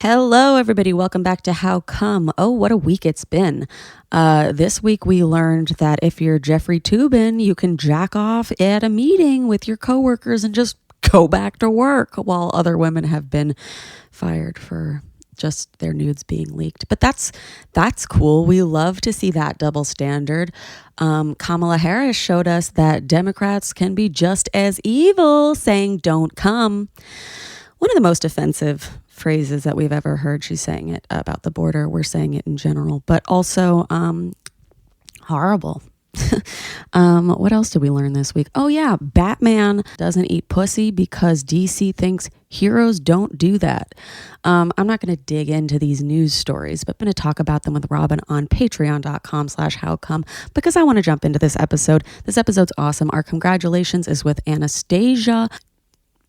Hello, everybody. Welcome back to How Come? Oh, what a week it's been. This week we learned that if you're Jeffrey Toobin, you can jack off at a meeting with your coworkers and just go back to work while other women have been fired for just their nudes being leaked. But that's cool. We love to see that double standard. Kamala Harris showed us that Democrats can be just as evil, saying don't come. One of the most offensive phrases that we've ever heard. She's saying it about the border. We're saying it in general, but also horrible. What else did we learn this week? Oh yeah, Batman doesn't eat pussy because DC thinks heroes don't do that. I'm not going to dig into these news stories, but I'm going to talk about them with Robin on patreon.com/howcome because I want to jump into this episode. This episode's awesome. Our congratulations is with Anastasia.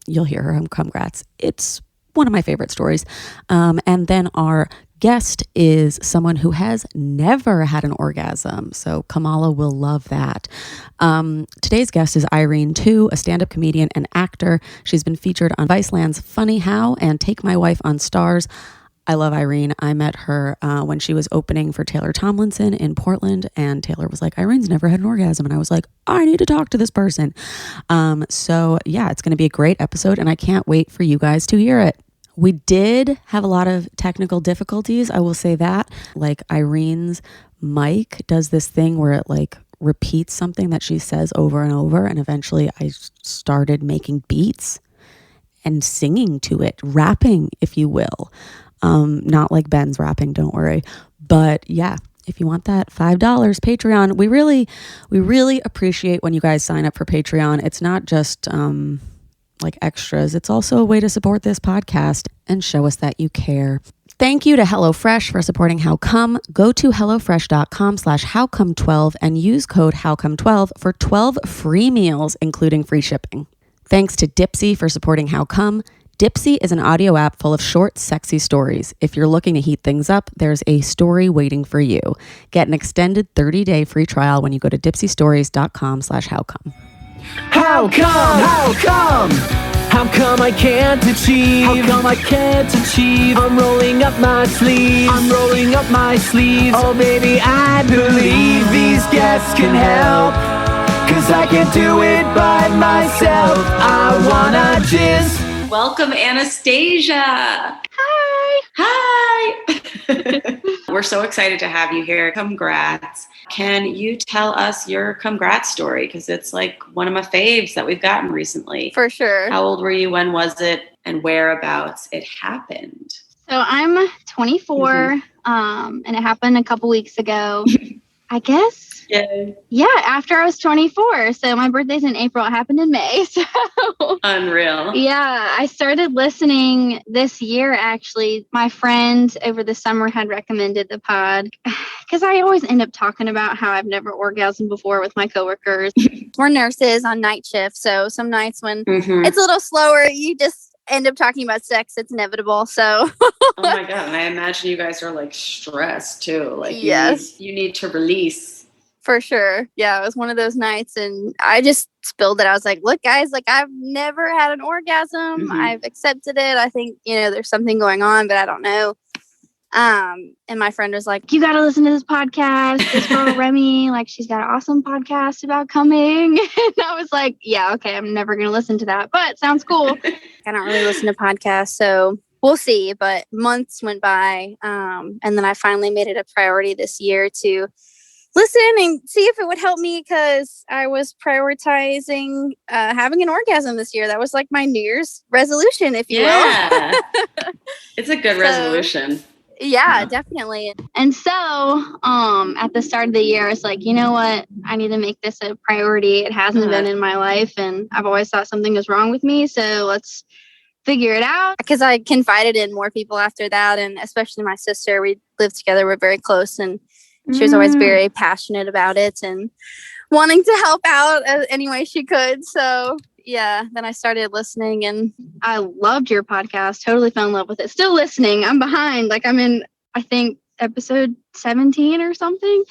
You'll hear her congrats. It's one of my favorite stories. And then our guest is someone who has never had an orgasm. So Kamala will love that. Today's guest is Irene Tu, a stand-up comedian and actor. She's been featured on Viceland's Funny How and Take My Wife on Stars. I love Irene. I met her when she was opening for Taylor Tomlinson in Portland, and Taylor was like, Irene's never had an orgasm. And I was like, I need to talk to this person. So yeah, it's going to be a great episode, and I can't wait for you guys to hear it. We did have a lot of technical difficulties. I will say that. Like Irene's mic does this thing where it like repeats something that she says over and over. And eventually I started making beats and singing to it, rapping, if you will. Not like Ben's rapping, don't worry. But yeah, if you want that, $5 Patreon. We really appreciate when you guys sign up for Patreon. It's not just like extras. It's also a way to support this podcast and show us that you care. Thank you to HelloFresh for supporting How Come. Go to hellofresh.com/howcome12 and use code HowCome12 for 12 free meals, including free shipping. Thanks to Dipsea for supporting How Come. Dipsea is an audio app full of short, sexy stories. If you're looking to heat things up, there's a story waiting for you. Get an extended 30-day free trial when you go to dipseastories.com/howcome. How come? How come? How come I can't achieve? How come I can't achieve? I'm rolling up my sleeves. I'm rolling up my sleeves. Oh baby, I believe these guests can help. Cause I can't do it by myself. I wanna jizz. Welcome, Anastasia. Hi. We're so excited to have you here. Congrats. Can you tell us your congrats story? Because it's like one of my faves that we've gotten recently. For sure. How old were you? When was it? And whereabouts it happened? So I'm 24, and it happened a couple weeks ago. I guess. Yeah, after I was 24. So my birthday's in April. It happened in May. So Unreal. Yeah, I started listening this year, actually. My friend over the summer had recommended the pod because I always end up talking about how I've never orgasmed before with my coworkers. We're nurses on night shift. So some nights when it's a little slower, you just end up talking about sex. It's inevitable. So Oh my God. And I imagine you guys are like stressed too. Like yes, you need to release. For sure. Yeah, it was one of those nights and I just spilled it. I was like, look, guys, like I've never had an orgasm. I've accepted it. I think, there's something going on, but I don't know. And my friend was like, you got to listen to this podcast. This girl, Remy, like she's got an awesome podcast about coming. And I was like, yeah, okay, I'm never going to listen to that, but sounds cool. I don't really listen to podcasts, so we'll see. But months went by. And then I finally made it a priority this year to listen and see if it would help me because I was prioritizing having an orgasm this year. That was like my New Year's resolution, if you will. It's a good resolution. Yeah, definitely. And so at the start of the year, I was like, you know what? I need to make this a priority. It hasn't been in my life, and I've always thought something was wrong with me. So let's figure it out. Because I confided in more people after that, and especially my sister. We lived together. We're very close, and she was always very passionate about it and wanting to help out any way she could. So yeah, then I started listening and I loved your podcast. Totally fell in love with it. Still listening. I'm behind. Like I'm in, I think, episode 17 or something.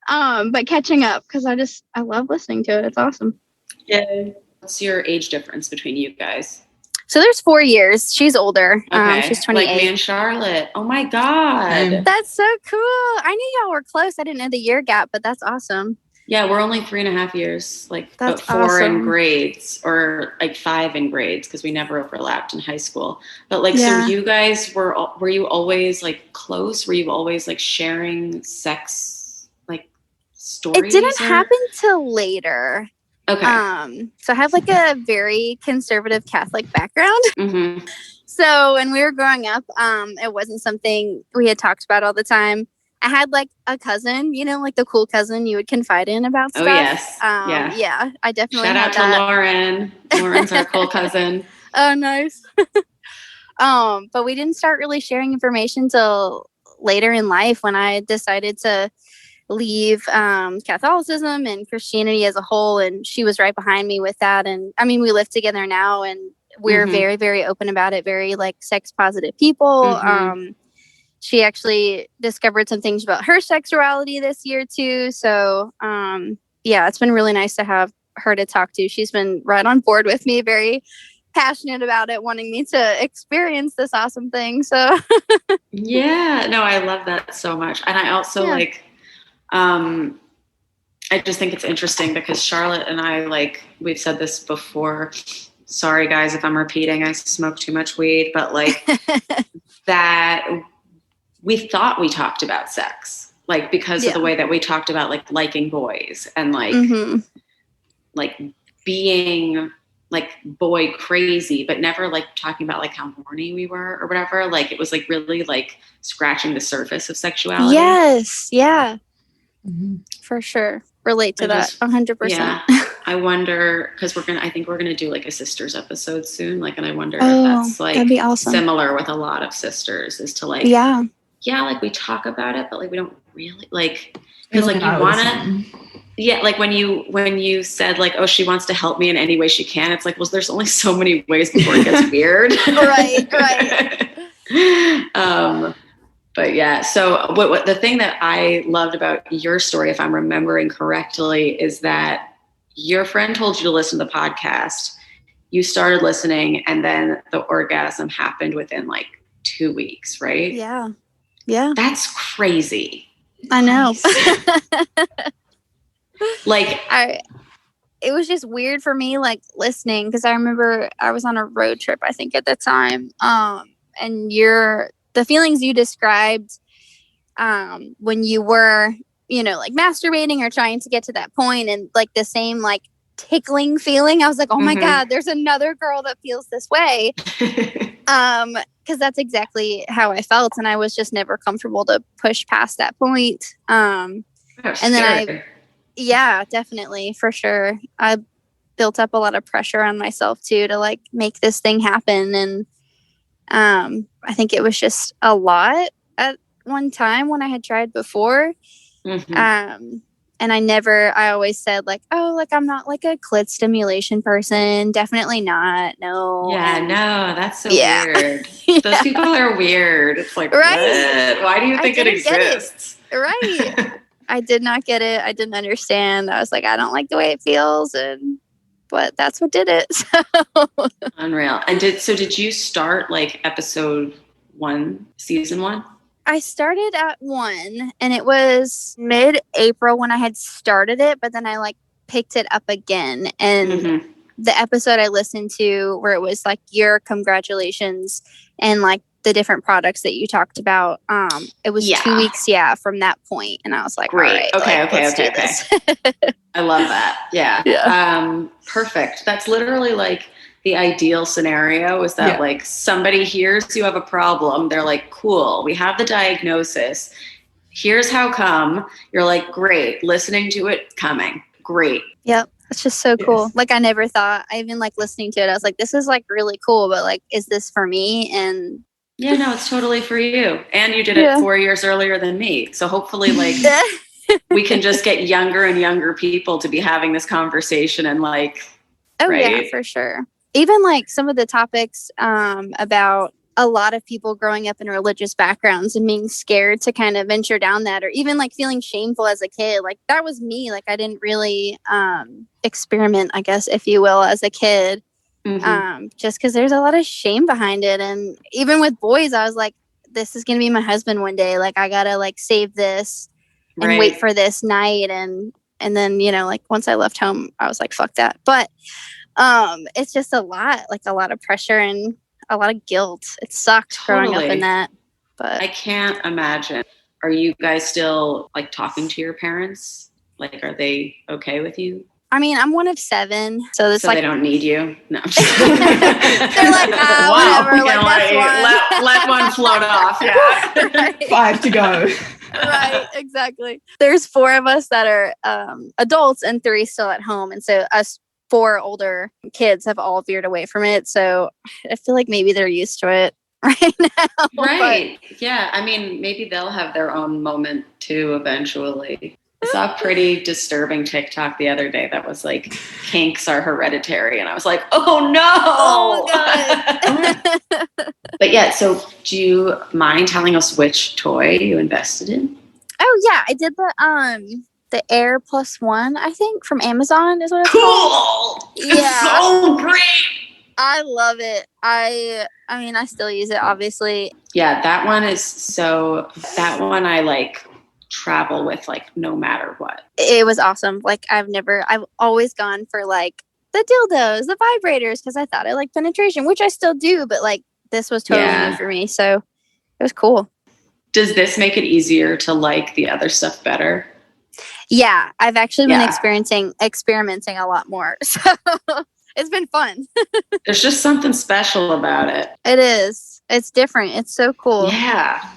But catching up because I love listening to it. It's awesome. Yeah. What's your age difference between you guys? So there's 4 years. She's older. Okay. She's 28. Like me and Charlotte. Oh my God. That's so cool. I knew y'all were close. I didn't know the year gap, but that's awesome. Yeah, we're only 3.5 years, like That's 4 in awesome. grades, or like 5 in grades, because we never overlapped in high school. But like, Yeah. so you guys were you always like close? Were you always like sharing sex like stories? It didn't happen till later. Okay. So I have like a very conservative Catholic background. Mm-hmm. So when we were growing up, it wasn't something we had talked about all the time. I had like a cousin, you know, like the cool cousin you would confide in about stuff. Oh yes. Yeah. Yeah, I definitely Shout had out to that. Lauren. Lauren's our cool cousin. Oh, nice. But we didn't start really sharing information till later in life when I decided to leave Catholicism and Christianity as a whole. And she was right behind me with that. And I mean, we live together now and we're very, very open about it. Very like sex positive people. She actually discovered some things about her sexuality this year too. So yeah, it's been really nice to have her to talk to. She's been right on board with me, very passionate about it, wanting me to experience this awesome thing. So yeah, no, I love that so much. And I also like, I just think it's interesting because Charlotte and I, like, we've said this before. Sorry guys, if I'm repeating, I smoke too much weed, but like that we thought we talked about sex, like because of the way that we talked about like liking boys and like, like being like boy crazy, but never like talking about like how horny we were or whatever. Like it was like really like scratching the surface of sexuality. Yes. Yeah. For sure. Relate to that 100%. Yeah. I wonder, because I think we're gonna do like a sisters episode soon. Like, and I wonder if that's like that'd be awesome. Similar with a lot of sisters, is to like, like we talk about it, but like we don't really like, because like you wanna, like when you said like, oh, she wants to help me in any way she can. It's like, well, there's only so many ways before it gets weird. Right. But yeah, so what the thing that I loved about your story, if I'm remembering correctly, is that your friend told you to listen to the podcast. You started listening, and then the orgasm happened within like 2 weeks, right? Yeah. Yeah. That's crazy. I know. Like, it was just weird for me, like listening, because I remember I was on a road trip, I think at the time. And the feelings you described when you were, you know, like masturbating or trying to get to that point, and like the same like tickling feeling. I was like, oh my God, there's another girl that feels this way. Because that's exactly how I felt. And I was just never comfortable to push past that point. And then yeah, definitely, for sure. I built up a lot of pressure on myself too, to like make this thing happen. And I think it was just a lot at one time when I had tried before. And I always said like, oh, like I'm not like a clit stimulation person. Definitely not. No. Yeah, no, that's so weird. Those people are weird. It's like, what? Why do you think it exists? Right. I did not get it. I didn't understand. I was like, I don't like the way it feels. But that's what did it. So. Unreal. And did you start like episode 1, season 1? I started at 1, and it was mid-April when I had started it, but then I like picked it up again. And the episode I listened to where it was like your congratulations and like the different products that you talked about, it was 2 weeks from that point. And I was like, great. All right, Okay. I love that. Yeah. Perfect. That's literally like the ideal scenario, is that like somebody hears you have a problem. They're like, cool, we have the diagnosis. Here's how come. You're like, great. Listening to it coming. Great. Yep. It's just so cool. Like I never thought, I even like listening to it, I was like, this is like really cool, but like, is this for me? And yeah, no, it's totally for you. And you did it 4 years earlier than me. So hopefully like we can just get younger and younger people to be having this conversation and like, yeah, for sure. Even like some of the topics about a lot of people growing up in religious backgrounds and being scared to kind of venture down that, or even like feeling shameful as a kid. Like that was me. Like I didn't really experiment, I guess, if you will, as a kid. just because there's a lot of shame behind it. And even with boys, I was like, this is going to be my husband one day. Like, I got to like save this and wait for this night. And then, you know, like once I left home, I was like, fuck that. But it's just a lot of pressure and a lot of guilt. It sucked growing up in that. But I can't imagine. Are you guys still like talking to your parents? Like, are they okay with you? I mean, I'm one of 7, so it's like they don't need you. No, they're like, whatever. Like, let one float off. Yeah, right. 5 to go. Right, exactly. There's 4 of us that are adults and 3 still at home, and so us 4 older kids have all veered away from it. So I feel like maybe they're used to it right now. Right? Yeah. I mean, maybe they'll have their own moment too eventually. I saw a pretty disturbing TikTok the other day that was like, kinks are hereditary. And I was like, oh no. Oh, God. But yeah, so do you mind telling us which toy you invested in? Oh, yeah. I did the Air Plus One, I think, from Amazon is what it's called. Cool. Yeah. It's so great. I love it. I mean, I still use it, obviously. Yeah, that one I like travel with like no matter what. It was awesome. Like I've always gone for like the dildos, the vibrators, because I thought I liked penetration, which I still do, but like this was totally new for me, so it was cool. Does this make it easier to like the other stuff better? Yeah, I've actually been experimenting a lot more, so it's been fun. There's just something special about it. It is. It's different. It's so cool. Yeah.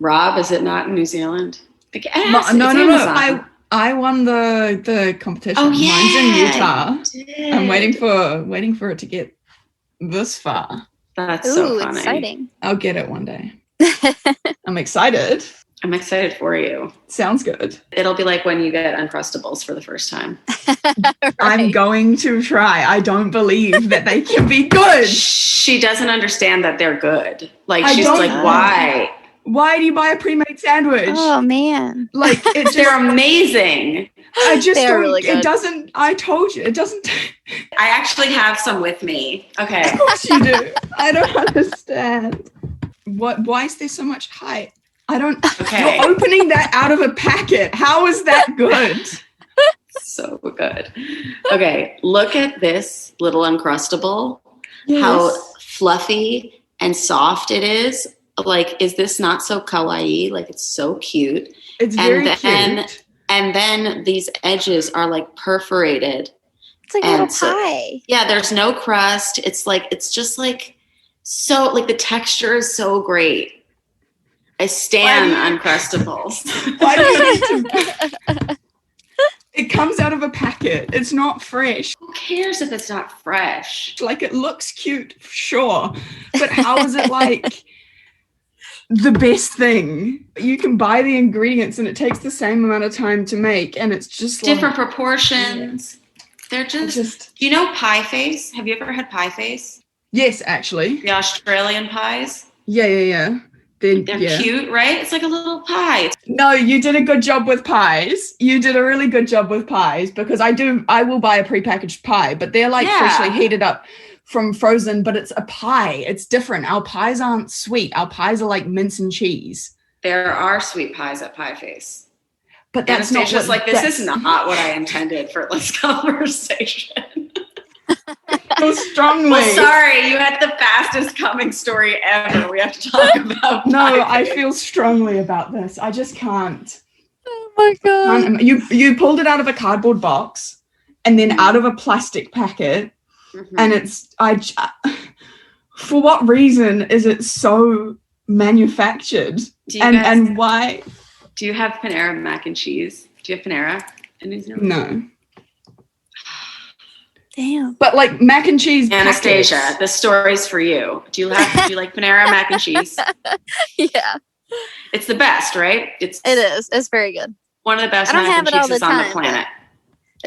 Rob, is it not in New Zealand? No. I won the competition. Oh, yeah. Mine's in Utah. I'm waiting for it to get this far. That's so funny. Exciting. I'll get it one day. I'm excited. I'm excited for you. Sounds good. It'll be like when you get Uncrustables for the first time. Right. I'm going to try. I don't believe that they can be good. She doesn't understand that they're good. Like, I she's don't like, know. Why? Why do you buy a pre-made sandwich? Oh, man. Like, They're amazing. I just They're don't, really good. It doesn't, I told you, it doesn't. I actually have some with me. Okay. Of course you do. I don't understand. Why is there so much hype? I don't. Okay. You're opening that out of a packet. How is that good? So good. Okay, look at this little Uncrustable. Yes. How fluffy and soft it is. Like, is this not so kawaii? Like, it's so cute. It's very cute. And then these edges are like perforated. It's like a little pie. Yeah, there's no crust. It's just like so, like the texture is so great. I stand Uncrustables. Why do you need to? It comes out of a packet. It's not fresh. Who cares if it's not fresh? Like, it looks cute, sure. But how is it like the best thing? You can buy the ingredients and it takes the same amount of time to make, and it's just different proportions. Yeah. They're just. Do you know pie face? Have you ever had pie face? Yes, actually. The Australian pies? Yeah. They're cute, right? It's like a little pie. No, you did a good job with pies. You did a really good job with pies, because I will buy a prepackaged pie, but they're like freshly heated up from frozen, but it's a pie. It's different. Our pies aren't sweet. Our pies are like mince and cheese. There are sweet pies at Pie Face. But that's not just like, this is not what I intended for this conversation. So strongly. Well, sorry, you had the fastest coming story ever. We have to talk about. No, I feel strongly about this. I just can't. Oh my God. You pulled it out of a cardboard box and then out of a plastic packet, and for what reason is it so manufactured? And why? Do you have Panera mac and cheese? Do you have Panera in New Zealand? No. Damn. But like mac and cheese. Anastasia, packets. the story's for you. Do you like Panera mac and cheese? Yeah. It's the best, right? It is. It's very good. One of the best mac and cheeses on the planet.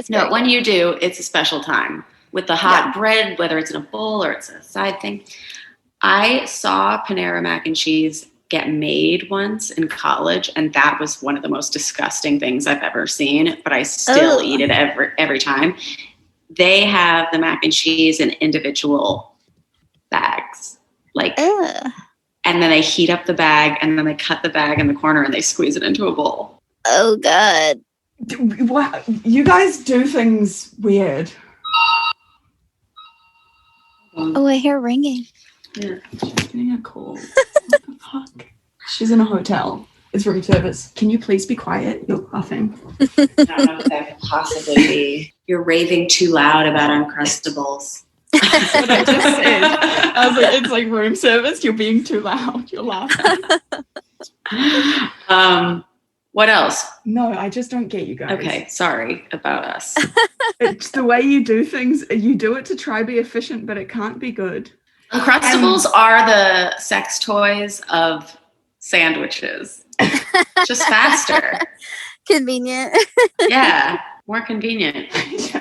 But when you do, it's a special time with the hot bread, whether it's in a bowl or it's a side thing. I saw Panera mac and cheese get made once in college, and that was one of the most disgusting things I've ever seen, but I still eat it every time. they have the mac and cheese in individual bags. Like, and then they heat up the bag, and then they cut the bag in the corner and they squeeze it into a bowl. Oh, God. Wow, you guys do things weird. Oh, I hear ringing. Yeah, she's getting a call. What the fuck? She's in a hotel. It's room service. Can you please be quiet? You're laughing. I don't know what that could possibly be. You're raving too loud about Uncrustables. That's what I just said. I was like, it's like room service. You're being too loud. You're laughing. What else? No, I just don't get you guys. Okay, sorry about us. It's the way you do things. You do it to try be efficient, but it can't be good. Uncrustables are the sex toys of sandwiches. Just faster. Convenient. Yeah, more convenient.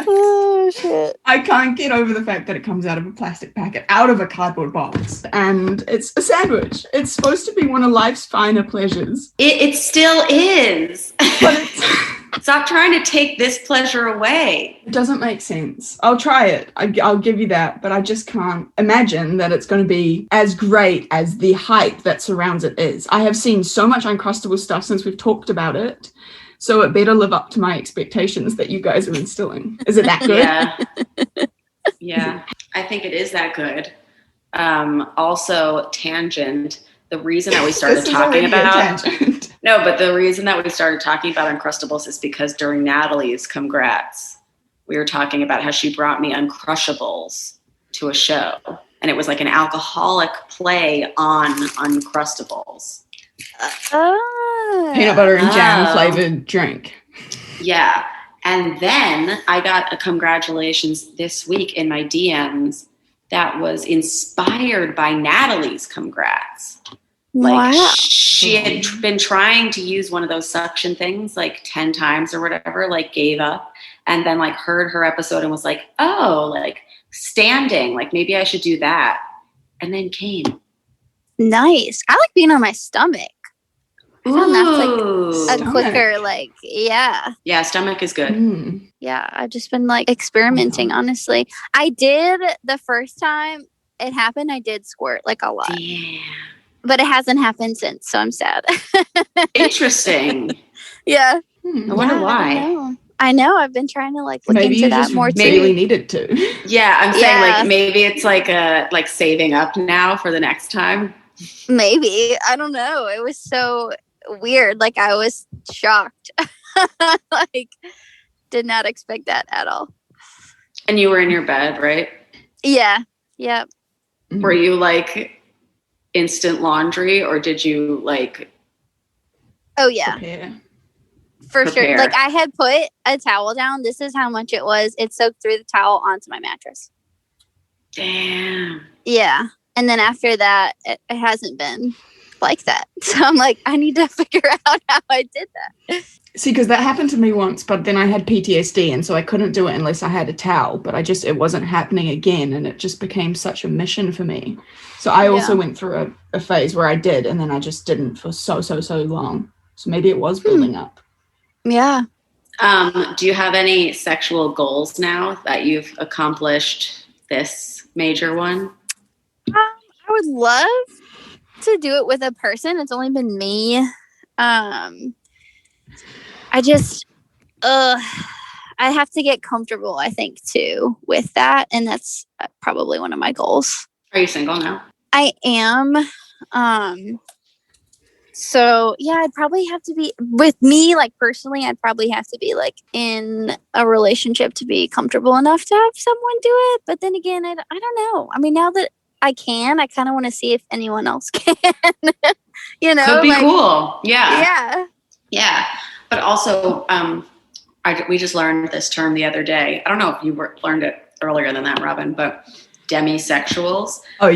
Oh, shit. I can't get over the fact that it comes out of a plastic packet, out of a cardboard box, and it's a sandwich. It's supposed to be one of life's finer pleasures. It still is. But it's... Stop trying to take this pleasure away. It doesn't make sense. I'll try it. I'll give you that, but I just can't imagine that it's going to be as great as the hype that surrounds it is. I have seen so much Uncrustable stuff since we've talked about it. So it better live up to my expectations that you guys are instilling. Is it that good? Yeah. Yeah. I think it is that good. Also, tangent. The reason that we started talking about no, but the reason that we started talking about Uncrustables is because during Natalie's Congrats, we were talking about how she brought me Uncrushables to a show, and it was like an alcoholic play on Uncrustables. Peanut butter and jam flavored drink. Yeah. And then I got a congratulations this week in my DMs that was inspired by Natalie's Congrats. Like, wow. she had been trying to use one of those suction things like 10 times or whatever, like gave up, and then like heard her episode and was like, oh, like standing, like maybe I should do that. And then came. Nice. I like being on my stomach. I found that's like a quicker, like, yeah. Yeah, stomach is good. Yeah, I've just been like experimenting, honestly. I did the first time it happened, I did squirt like a lot. Yeah. But it hasn't happened since, so I'm sad. Interesting. Yeah. I wonder why. I know. I've been trying to like look into that more too. Maybe we needed to. Yeah, I'm saying like maybe it's like saving up now for the next time. Maybe. I don't know. It was so weird. Like I was shocked. Like did not expect that at all. And you were in your bed, right? Yeah. Yep. Were you like instant laundry, or did you like? Oh yeah. For sure. Like I had put a towel down. This is how much it was. It soaked through the towel onto my mattress. Damn. Yeah. And then after that, it hasn't been like that. So I'm like, I need to figure out how I did that. See, because that happened to me once, but then I had PTSD, and so I couldn't do it unless I had a towel. But it wasn't happening again, and it just became such a mission for me. So I also went through a phase where I did, and then I just didn't for so long. So maybe it was building up. Yeah. Do you have any sexual goals now that you've accomplished this major one? I would love to do it with a person. It's only been me. I just, I have to get comfortable, I think, too, with that. And that's probably one of my goals. Are you single now? I am. So yeah, I'd probably have to be with me, like personally, I'd probably have to be like in a relationship to be comfortable enough to have someone do it. But then again, I don't know. I mean, now that I can, I kind of want to see if anyone else can, you know, could be like, cool. Yeah. Yeah. But also, we just learned this term the other day. I don't know if you learned it earlier than that, Robin, but demisexuals are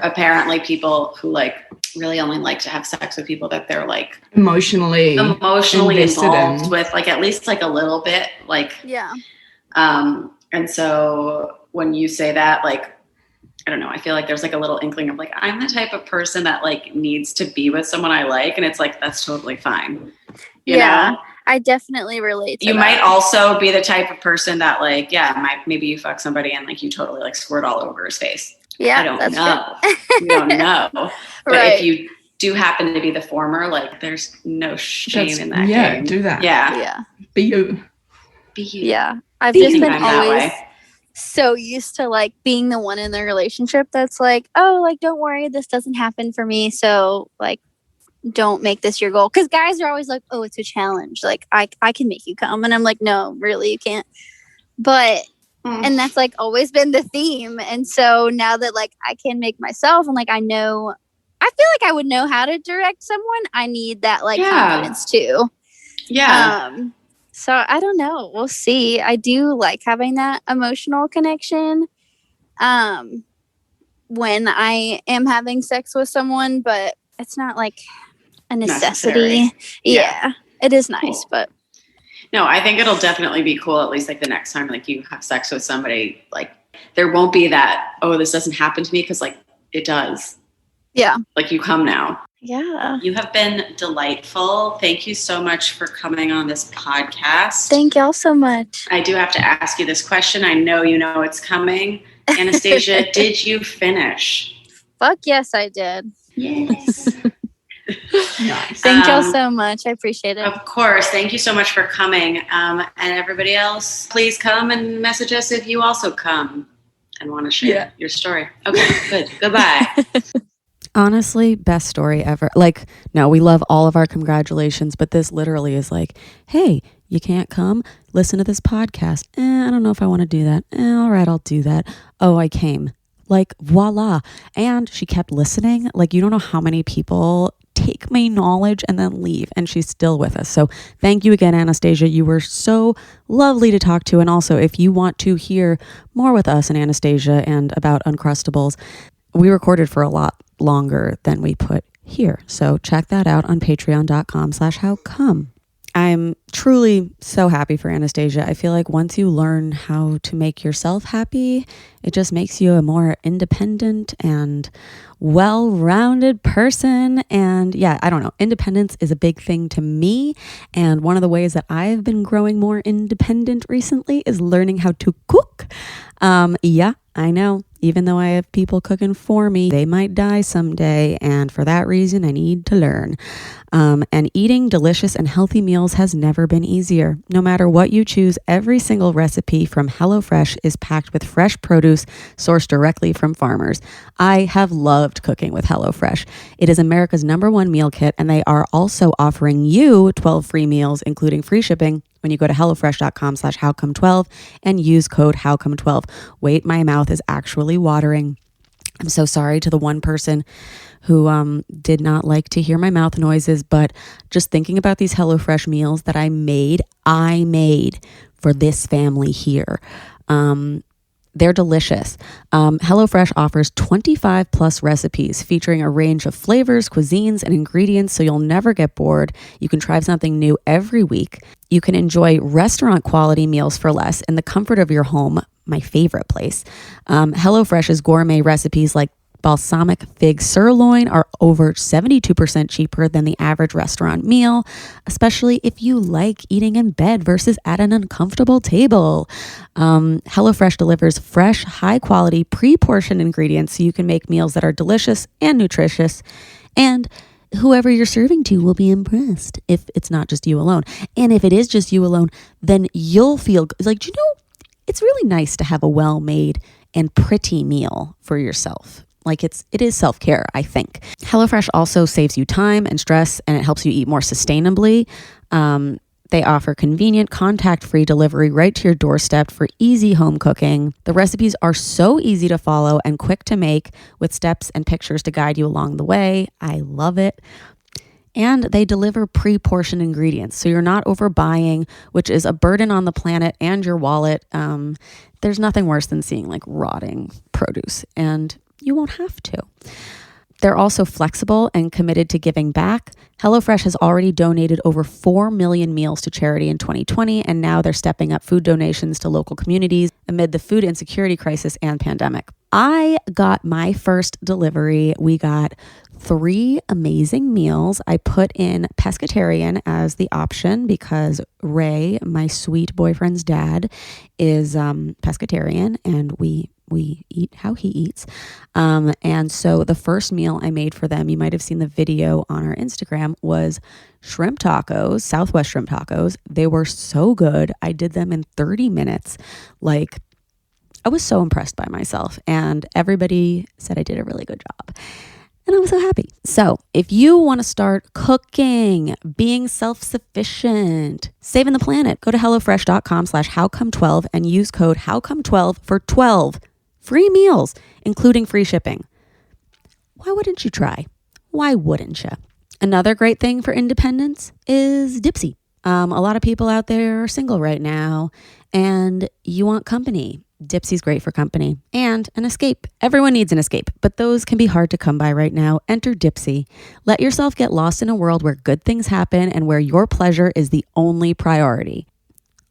apparently people who like really only like to have sex with people that they're like emotionally involved with, like at least like a little bit, like and so when you say that, like I don't know, I feel like there's like a little inkling of like I'm the type of person that like needs to be with someone I like, and it's like that's totally fine. You know? I definitely relate to You that. might also be the type of person that like, maybe you fuck somebody and like you totally like squirt all over his face. Yeah, I don't know. We don't know. But Right. if you do happen to be the former, like there's no shame in that Yeah, game. do that. Yeah. Be you. Be you. Yeah. I've Be just you. been I'm that always way. so used to like being the one in the relationship that's like, oh, like, don't worry, this doesn't happen for me. So like, don't make this your goal. Because guys are always like, oh, it's a challenge. Like, I can make you come. And I'm like, no, really, you can't. But, and that's like always been the theme. And so now that like I can make myself and like I feel like I would know how to direct someone. I need that like confidence too. Yeah. So I don't know. We'll see. I do like having that emotional connection when I am having sex with someone, but it's not like a necessity. Necessary. Yeah. It is nice, Cool. but No, I think it'll definitely be cool, at least like the next time like you have sex with somebody, like there won't be that, oh, this doesn't happen to me, because like it does. yeah. Like you come now. Yeah. You have been delightful. Thank you so much for coming on this podcast. Thank y'all so much. I do have to ask you this question. I know you know it's coming. Anastasia, did you finish? Fuck yes, I did. Yes. Nice. Thank y'all so much. I appreciate it. Of course. Thank you so much for coming. And everybody else, please come and message us if you also come and want to share your story. Okay, good. Goodbye. Honestly, best story ever. Like, no, we love all of our congratulations, but this literally is like, hey, you can't come? Listen to this podcast. I don't know if I want to do that. All right, I'll do that. Oh, I came. Like, voila. And she kept listening. Like, you don't know how many people take my knowledge and then leave, and she's still with us. So thank you again, Anastasia. You were so lovely to talk to. And also, if you want to hear more with us and Anastasia and about Uncrustables, we recorded for a lot longer than we put here. So check that out on patreon.com/howcome. I'm truly so happy for Anastasia. I feel like once you learn how to make yourself happy, it just makes you a more independent and well-rounded person. And yeah, I don't know. Independence is a big thing to me. And one of the ways that I've been growing more independent recently is learning how to cook. Yeah, I know. Even though I have people cooking for me, they might die someday. And for that reason, I need to learn. And eating delicious and healthy meals has never been easier. No matter what you choose, every single recipe from HelloFresh is packed with fresh produce sourced directly from farmers. I have loved cooking with HelloFresh. It is America's #1 meal kit, and they are also offering you 12 free meals, including free shipping, when you go to hellofresh.com/howcome12 and use code howcome12. Wait, my mouth is actually watering. I'm so sorry to the one person who did not like to hear my mouth noises, but just thinking about these HelloFresh meals that I made for this family here. They're delicious. HelloFresh offers 25 plus recipes featuring a range of flavors, cuisines, and ingredients, so you'll never get bored. You can try something new every week. You can enjoy restaurant quality meals for less in the comfort of your home, my favorite place. HelloFresh's gourmet recipes like balsamic fig sirloin are over 72% cheaper than the average restaurant meal, especially if you like eating in bed versus at an uncomfortable table. HelloFresh delivers fresh, high-quality, pre-portioned ingredients so you can make meals that are delicious and nutritious, and whoever you're serving to will be impressed if it's not just you alone. And if it is just you alone, then you'll feel like, it's really nice to have a well-made and pretty meal for yourself. Like it is self-care, I think. HelloFresh also saves you time and stress, and it helps you eat more sustainably. They offer convenient, contact-free delivery right to your doorstep for easy home cooking. The recipes are so easy to follow and quick to make, with steps and pictures to guide you along the way. I love it. And they deliver pre-portioned ingredients, so you're not overbuying, which is a burden on the planet and your wallet. There's nothing worse than seeing like rotting produce, and you won't have to. They're also flexible and committed to giving back. HelloFresh has already donated over 4 million meals to charity in 2020, and now they're stepping up food donations to local communities amid the food insecurity crisis and pandemic. I got my first delivery. We got 3 amazing meals. I put in pescatarian as the option because Ray, my sweet boyfriend's dad, is pescatarian, and we eat how he eats. And so the first meal I made for them, you might have seen the video on our Instagram, was shrimp tacos, Southwest shrimp tacos. They were so good. I did them in 30 minutes. Like, I was so impressed by myself, and everybody said I did a really good job. And I was so happy. So if you want to start cooking, being self-sufficient, saving the planet, go to HelloFresh.com/HowCome12 and use code HowCome12 for 12 free meals, including free shipping. Why wouldn't you try? Why wouldn't you? Another great thing for independence is Dipsea. A lot of people out there are single right now, and you want company. Dipsea's great for company and an escape. Everyone needs an escape, but those can be hard to come by right now. Enter Dipsea. Let yourself get lost in a world where good things happen and where your pleasure is the only priority.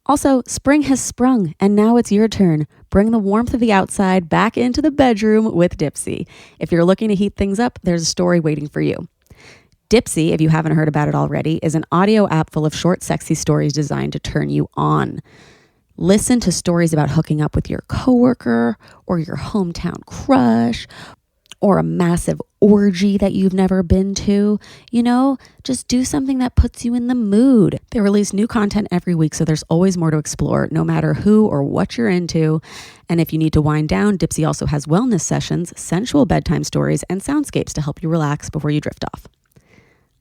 Also, spring has sprung, and now it's your turn. Bring the warmth of the outside back into the bedroom with Dipsea. If you're looking to heat things up, there's a story waiting for you. Dipsea, if you haven't heard about it already, is an audio app full of short, sexy stories designed to turn you on. Listen to stories about hooking up with your coworker or your hometown crush or a massive orgy that you've never been to. You know, just do something that puts you in the mood. They release new content every week, so there's always more to explore, no matter who or what you're into. And if you need to wind down, Dipsea also has wellness sessions, sensual bedtime stories, and soundscapes to help you relax before you drift off.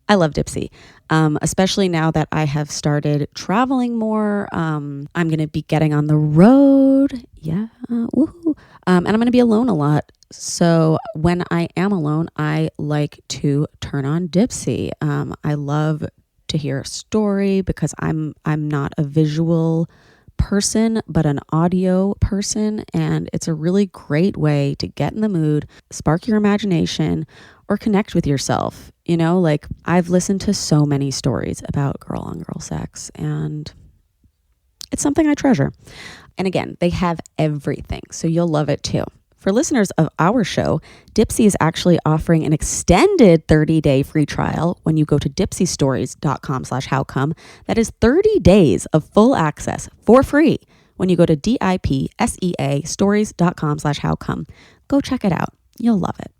I love Dipsea, especially now that I have started traveling more. I'm going to be getting on the road. Yeah. Woohoo. And I'm going to be alone a lot. So when I am alone, I like to turn on Dipsea. I love to hear a story because I'm not a visual person, but an audio person. And it's a really great way to get in the mood, spark your imagination, or connect with yourself. You know, like, I've listened to so many stories about girl on girl sex, and it's something I treasure. And again, they have everything, so you'll love it too. For listeners of our show, Dipsea is actually offering an extended 30-day free trial when you go to dipseastories.com/howcome. That is 30 days of full access for free when you go to DIPSEA stories.com/howcome. Go check it out. You'll love it.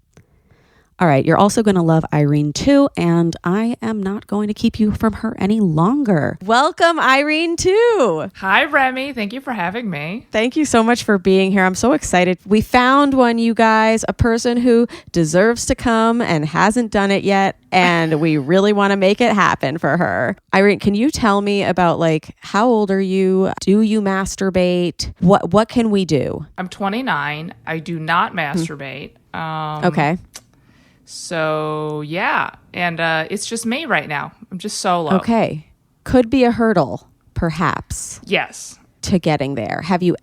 All right, you're also going to love Irene Tu, and I am not going to keep you from her any longer. Welcome, Irene Tu. Hi, Remy. Thank you for having me. Thank you so much for being here. I'm so excited. We found one, you guys, a person who deserves to come and hasn't done it yet, and we really want to make it happen for her. Irene, can you tell me about, like, how old are you? Do you masturbate? What can we do? I'm 29. I do not masturbate. Okay. So, yeah. And it's just me right now. I'm just solo. Okay. Could be a hurdle, perhaps. Yes. To getting there. Have you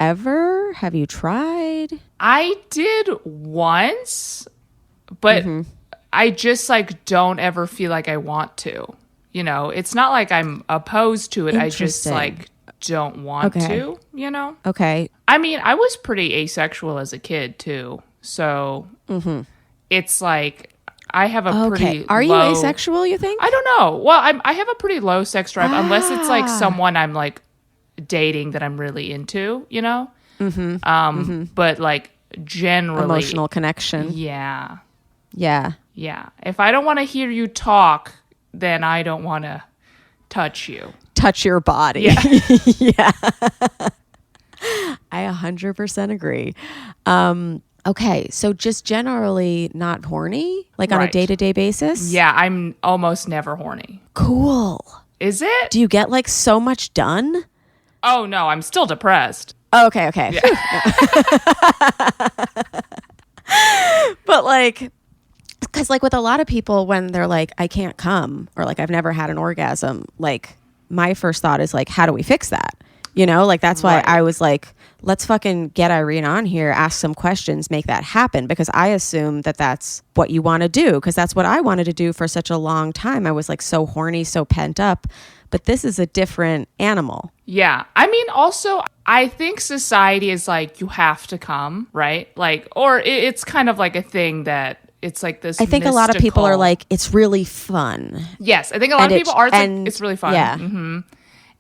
tried? I did once, but I just, like, don't ever feel like I want to. You know, it's not like I'm opposed to it. I just, like, don't want to, you know? Okay. I mean, I was pretty asexual as a kid, too. So it's like, I have a pretty Are you low, asexual, you think? I don't know. Well, I have a pretty low sex drive, unless it's like someone I'm like dating that I'm really into, you know? But like generally. Emotional connection. Yeah. Yeah. Yeah. If I don't want to hear you talk, then I don't want to touch you. Touch your body. Yeah. Yeah. I 100% agree. Okay, so just generally not horny, like on a day-to-day basis? Yeah, I'm almost never horny. Cool. Is it? Do you get like so much done? Oh, no, I'm still depressed. Okay. Yeah. But like, because like with a lot of people, when they're like, I can't come, or like I've never had an orgasm, like my first thought is like, how do we fix that? You know, like that's why I was like, let's fucking get Irene on here, ask some questions, make that happen. Because I assume that that's what you want to do. Because that's what I wanted to do for such a long time. I was like so horny, so pent up. But this is a different animal. Yeah. I mean, also, I think society is like, you have to come, right? Like, or it's kind of like a thing that it's like this. I think a lot of people are like, it's really fun. Yes, I think a lot of people are like, it's really fun. Yeah. Mm-hmm.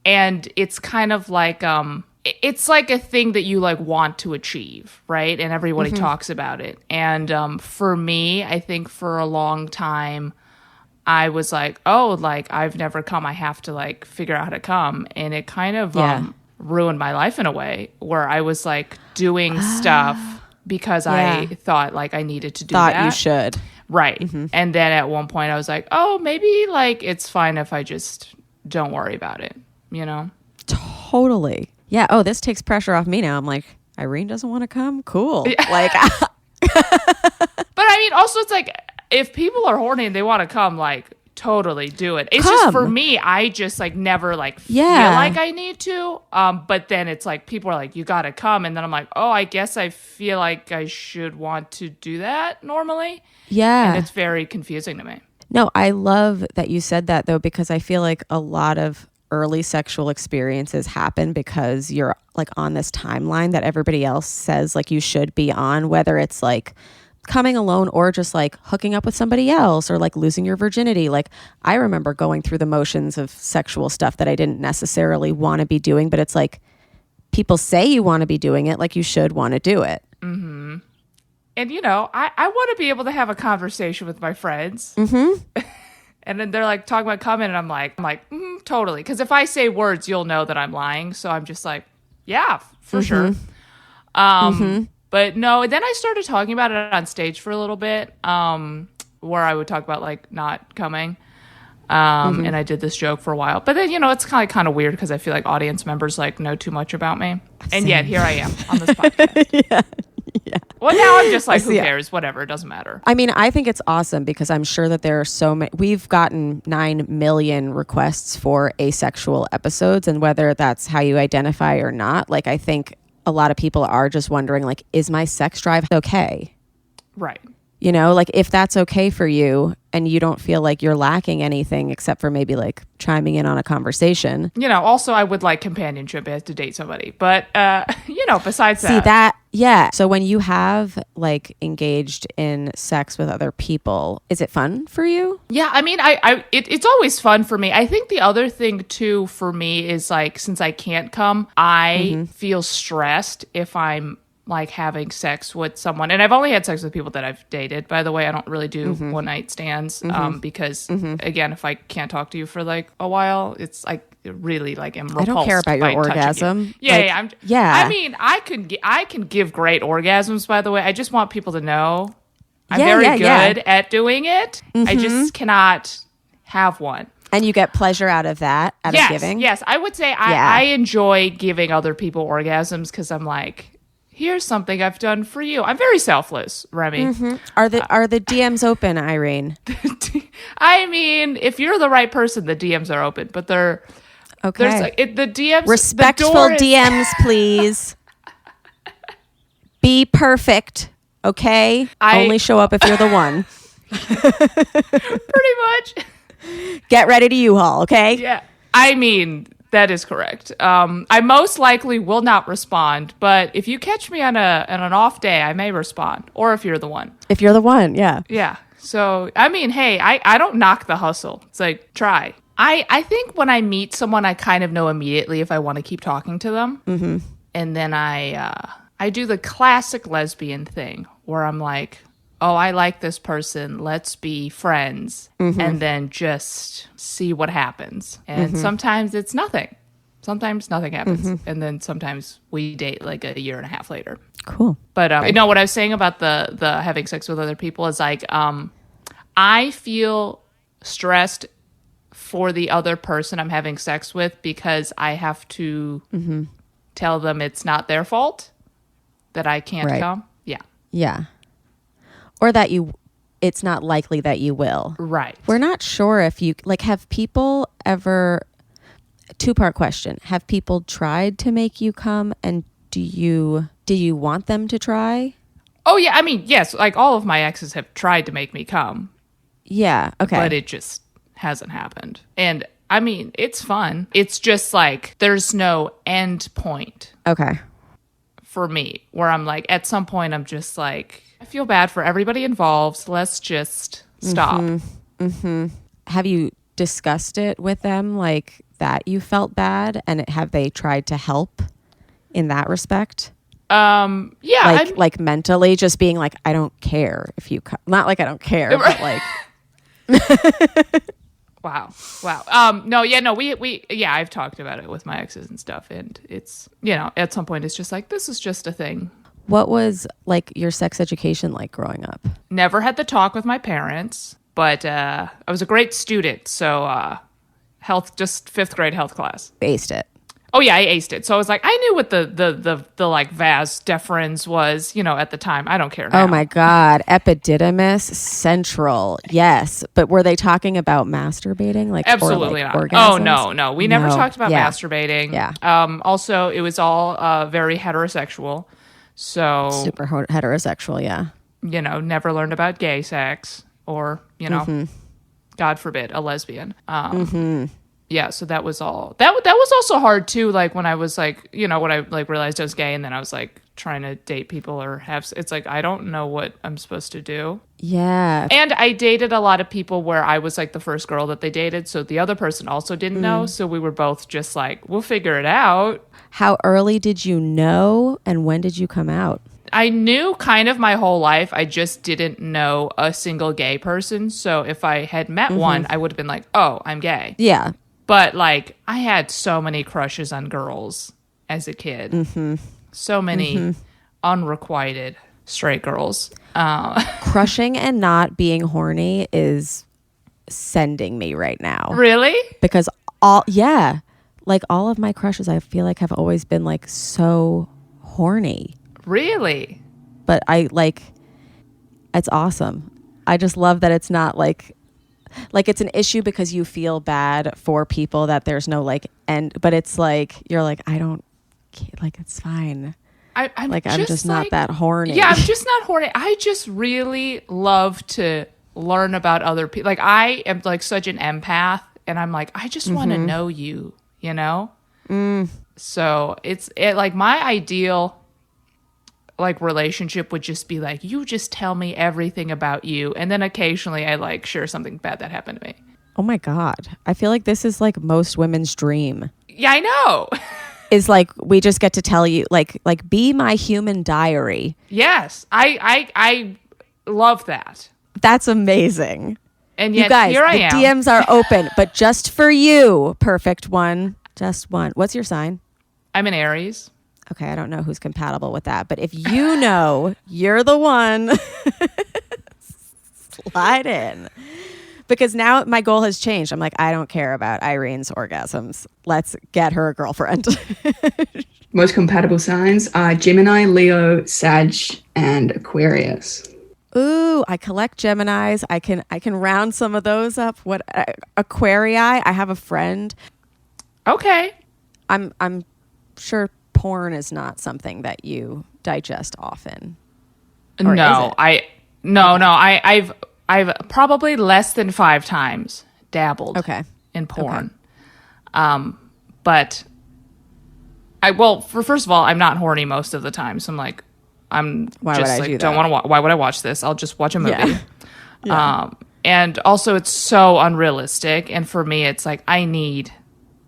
And it's kind of like, it's like a thing that you like want to achieve, right? And everybody talks about it. And for me, I think for a long time, I was like, oh, like I've never come. I have to like figure out how to come. And it kind of ruined my life in a way where I was like doing stuff because I thought like I needed to do that. Thought you should. Right. And then at one point I was like, oh, maybe like it's fine if I just don't worry about it, you know? Totally. Yeah. Oh, this takes pressure off me now. I'm like, Irene doesn't want to come? Cool. Yeah. Like, but I mean, also it's like, if people are horny and they want to come, like, totally do it. It's just for me, I just like never like feel like I need to. But then it's like people are like, you gotta come, and then I'm like, oh, I guess I feel like I should want to do that normally. Yeah. And it's very confusing to me. No, I love that you said that though, because I feel like a lot of early sexual experiences happen because you're like on this timeline that everybody else says like you should be on, whether it's like coming alone or just like hooking up with somebody else or like losing your virginity. Like I remember going through the motions of sexual stuff that I didn't necessarily want to be doing, but it's like people say you want to be doing it, like you should want to do it. Mm-hmm. And you know, I want to be able to have a conversation with my friends. Mm-hmm. And then they're like talking about coming, and I'm like, totally. Because if I say words, you'll know that I'm lying. So I'm just like, yeah, for sure. But no, then I started talking about it on stage for a little bit, where I would talk about like not coming. And I did this joke for a while. But then, you know, it's kind of weird because I feel like audience members like know too much about me. And yet here I am on this podcast. Yeah. Well, now I'm just like, who cares? Whatever. It doesn't matter. I mean, I think it's awesome because I'm sure that there are so many. We've gotten 9 million requests for asexual episodes, and whether that's how you identify or not, like I think a lot of people are just wondering, like, is my sex drive okay? Right. You know, like if that's okay for you and you don't feel like you're lacking anything except for maybe like chiming in on a conversation. You know, also I would like companionship. I have to date somebody. But, you know, besides that. See that? Yeah. So when you have like engaged in sex with other people, is it fun for you? Yeah. I mean, it's always fun for me. I think the other thing too for me is like, since I can't come, I feel stressed if I'm like having sex with someone. And I've only had sex with people that I've dated, by the way. I don't really do one night stands because again, if I can't talk to you for like a while, it's like really like am repulsed. I don't care about your orgasm. You. Yeah. I mean, I can give great orgasms, by the way. I just want people to know I'm very good at doing it. I just cannot have one. And you get pleasure out of that, out of giving? Yes, I would say I enjoy giving other people orgasms because I'm like, here's something I've done for you. I'm very selfless, Remy. Are the DMs open, Irene? I mean, if you're the right person, the DMs are open, but they're okay. There's like, the DMs. Respectful DMs, please. Be perfect, okay? Only show up if you're the one. Pretty much. Get ready to U-Haul, okay? Yeah. I mean, that is correct. I most likely will not respond, but if you catch me on an off day, I may respond. Or if you're the one. If you're the one, yeah. Yeah. So, I mean, hey, I don't knock the hustle. It's like, try. I think when I meet someone, I kind of know immediately if I want to keep talking to them. And then I do the classic lesbian thing where I'm like, oh, I like this person. Let's be friends. And then just see what happens. And sometimes it's nothing. Sometimes nothing happens. And then sometimes we date like a year and a half later. Cool. But you know, what I was saying about the having sex with other people is like, I feel stressed for the other person I'm having sex with because I have to tell them it's not their fault that I can't come. Yeah. Yeah. Or that it's not likely that you will. Right. We're not sure if you, like, have people ever, 2-part question. Have people tried to make you come, and do you want them to try? Oh, yeah. I mean, yes, like all of my exes have tried to make me come. Yeah. Okay. But it just hasn't happened. And I mean, it's fun. It's just like there's no end point. Okay. For me, where I'm like, at some point, I'm just like, I feel bad for everybody involved. Let's just stop. Have you discussed it with them, like that you felt bad, and have they tried to help in that respect? Yeah, like mentally, just being like, I don't care if you not like I don't care, but like. Wow. No, I've talked about it with my exes and stuff, and it's, at some point it's just like, this is just a thing. What was like your sex education like growing up? Never had the talk with my parents, but I was a great student, so just 5th grade health class. Aced it. Oh yeah, I aced it. So I was like, I knew what the like vas deferens was, at the time. I don't care now. Oh my God. Epididymis central. Yes. But were they talking about masturbating? Like, absolutely or like not. Orgasms? Oh no. We never talked about masturbating. Yeah. Also, it was all very heterosexual. So super heterosexual, yeah. Never learned about gay sex or, God forbid, a lesbian. Yeah, so that was all. That was also hard too. Like when I was like, when I like realized I was gay, and then I was like trying to date people or have. It's like I don't know what I'm supposed to do. Yeah. And I dated a lot of people where I was like the first girl that they dated, so the other person also didn't know. So we were both just like, we'll figure it out. How early did you know, and when did you come out? I knew kind of my whole life. I just didn't know a single gay person. So if I had met one, I would have been like, oh, I'm gay. Yeah. But, like, I had so many crushes on girls as a kid. So many unrequited straight girls. Crushing and not being horny is sending me right now. Really? Because all of my crushes, I feel like, have always been, like, so horny. Really? But it's awesome. I just love that it's not, like it's an issue because you feel bad for people that there's no like end, but it's like you're like, I don't like, it's fine. I'm just not that horny. Yeah, I'm just not horny. I just really love to learn about other people. Like I am like such an empath, and I'm like, I just want to know you, So it's like my ideal like relationship would just be like, you just tell me everything about you, and then occasionally I like share something bad that happened to me. Oh my God, I feel like this is like most women's dream. Yeah, I know. Is like, we just get to tell you like be my human diary. Yes, I love that. That's amazing. And yet you guys, here I am. The DMs are open, but just for you, perfect one, just one. What's your sign? I'm an Aries. Okay, I don't know who's compatible with that, but if you know, you're the one. Slide in. Because now my goal has changed. I'm like, I don't care about Irene's orgasms. Let's get her a girlfriend. Most compatible signs are Gemini, Leo, Sag, and Aquarius. Ooh, I collect Geminis. I can round some of those up. What Aquarii? I have a friend. Okay. I'm sure porn is not something that you digest often. Or no, I've probably less than 5 times dabbled in porn. Okay. But first of all, I'm not horny most of the time, so I'm like, why would I watch this? I'll just watch a movie. Yeah. Yeah. And also it's so unrealistic, and for me it's like I need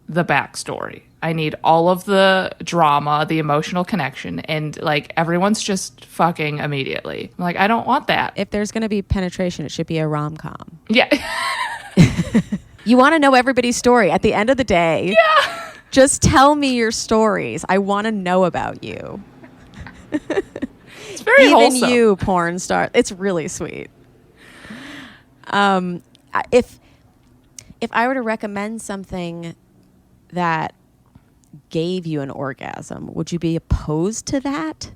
the backstory. I need all of the drama, the emotional connection, and like everyone's just fucking immediately. I'm like, I don't want that. If there's going to be penetration, it should be a rom-com. Yeah. You want to know everybody's story at the end of the day. Yeah. Just tell me your stories. I want to know about you. It's very Even wholesome. you, porn star. It's really sweet. If I were to recommend something that gave you an orgasm, would you be opposed to that?